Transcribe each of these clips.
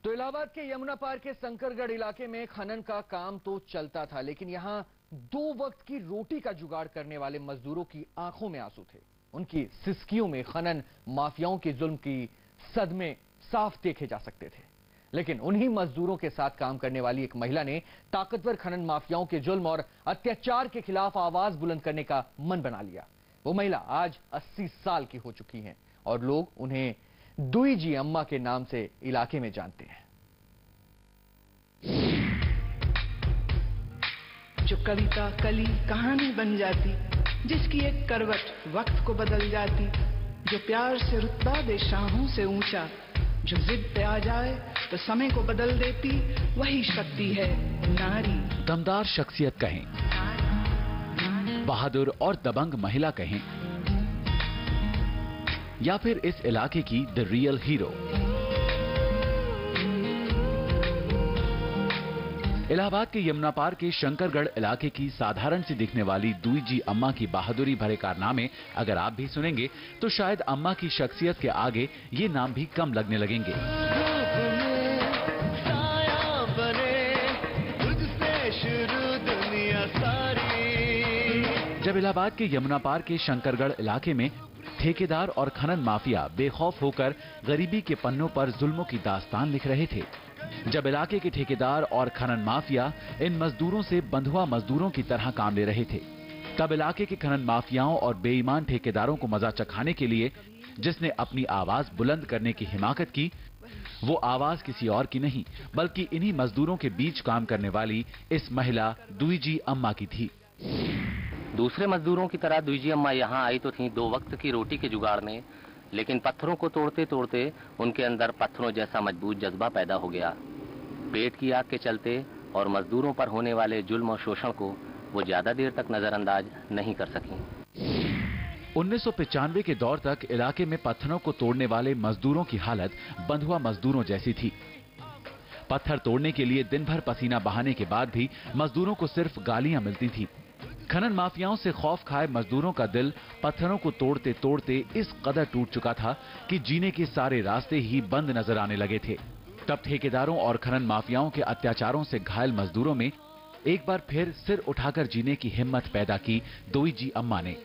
तो इलाहाबाद के यमुना पार के शंकरगढ़ इलाके में खनन का काम तो चलता था, लेकिन यहां 2 वक्त की रोटी का जुगाड़ करने वाले मजदूरों की आंखों में आंसू थे। उनकी सिसकियों में खनन माफियाओं के जुल्म की सदमे साफ देखे जा सकते थे। लेकिन उन्हीं मजदूरों के साथ काम करने वाली एक महिला ने ताकतवर खनन माफियाओं के जुल्म और अत्याचार के खिलाफ आवाज बुलंद करने का मन बना लिया। वो महिला आज 80 साल की हो चुकी हैं और लोग उन्हें दुई जी अम्मा के नाम से इलाके में जानते हैं। जो कविता कली कहानी बन जाती, जिसकी एक करवट वक्त को बदल जाती, जो प्यार से रुतबा दे शाहों से ऊंचा, जो जिद पे आ जाए तो समय को बदल देती, वही शक्ति है नारी। दमदार शख्सियत कहें, बहादुर और दबंग महिला कहें, या फिर इस इलाके की द रियल हीरो। इलाहाबाद के यमुना पार के शंकरगढ़ इलाके की साधारण सी दिखने वाली दुई जी अम्मा की बहादुरी भरे कारनामे अगर आप भी सुनेंगे तो शायद अम्मा की शख्सियत के आगे ये नाम भी कम लगने लगेंगे। जब इलाहाबाद के यमुना पार के शंकरगढ़ इलाके में ठेकेदार और खनन माफिया बेखौफ होकर गरीबी के पन्नों पर जुल्मों की दास्तान लिख रहे थे, जब इलाके के ठेकेदार और खनन माफिया इन मजदूरों से बंधुआ मजदूरों की तरह काम ले रहे थे, तब इलाके के खनन माफियाओं और बेईमान ठेकेदारों को मजा चखाने के लिए जिसने अपनी आवाज बुलंद करने की हिमाकत की, वो आवाज किसी और की नहीं बल्कि इन्हीं मजदूरों के बीच काम करने वाली इस महिला दुई जी अम्मा की थी। दूसरे मजदूरों की तरह दुई जी अम्मा यहाँ आई तो थी 2 वक्त की रोटी के जुगाड़ में, लेकिन पत्थरों को तोड़ते तोड़ते उनके अंदर पत्थरों जैसा मजबूत जज्बा पैदा हो गया। पेट की आग के चलते और मजदूरों पर होने वाले जुल्म और शोषण को वो ज्यादा देर तक नजरअंदाज नहीं कर सकी। 1995 के दौर तक इलाके में पत्थरों को तोड़ने वाले मजदूरों की हालत बंधुआ मजदूरों जैसी थी। पत्थर तोड़ने के लिए दिन भर पसीना बहाने के बाद भी मजदूरों को सिर्फ गालियां मिलती थी। खनन माफियाओं से खौफ खाए मजदूरों का दिल पत्थरों को तोड़ते तोड़ते इस कदर टूट चुका था कि जीने के सारे रास्ते ही बंद नजर आने लगे थे। तब ठेकेदारों और खनन माफियाओं के अत्याचारों से घायल मजदूरों में एक बार फिर सिर उठाकर जीने की हिम्मत पैदा की दुई जी अम्मा ने।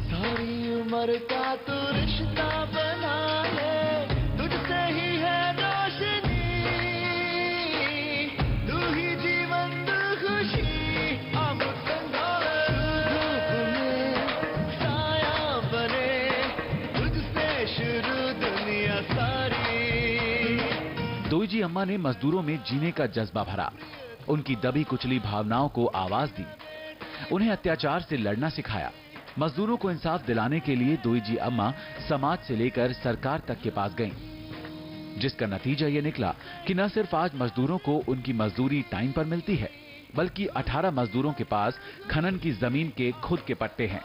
सारी उम्र का तू रिश्ता बना ले, तुझसे ही है रोशनी, तू ही जीवन खुशी, अब धूप में साया बने, तुझसे शुरू दुनिया सारी। दुई जी अम्मा ने मजदूरों में जीने का जज्बा भरा, उनकी दबी कुचली भावनाओं को आवाज दी, उन्हें अत्याचार से लड़ना सिखाया। मजदूरों को इंसाफ दिलाने के लिए दुई जी अम्मा समाज से लेकर सरकार तक के पास गईं, जिसका नतीजा ये निकला कि न सिर्फ आज मजदूरों को उनकी मजदूरी टाइम पर मिलती है, बल्कि 18 मजदूरों के पास खनन की जमीन के खुद के पट्टे हैं।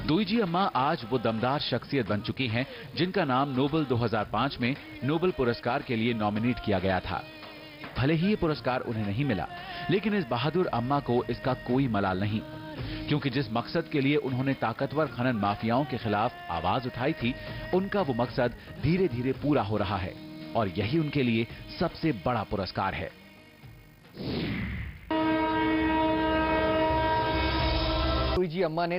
दुई जी अम्मा आज वो दमदार शख्सियत बन चुकी हैं जिनका नाम नोबेल 2005 में नोबेल पुरस्कार के लिए नॉमिनेट किया गया था। भले ही ये पुरस्कार उन्हें नहीं मिला, लेकिन इस बहादुर अम्मा को इसका कोई मलाल नहीं, क्योंकि जिस मकसद के लिए उन्होंने ताकतवर खनन माफियाओं के खिलाफ आवाज उठाई थी, उनका वो मकसद धीरे धीरे पूरा हो रहा है और यही उनके लिए सबसे बड़ा पुरस्कार है। दुई जी अम्मा ने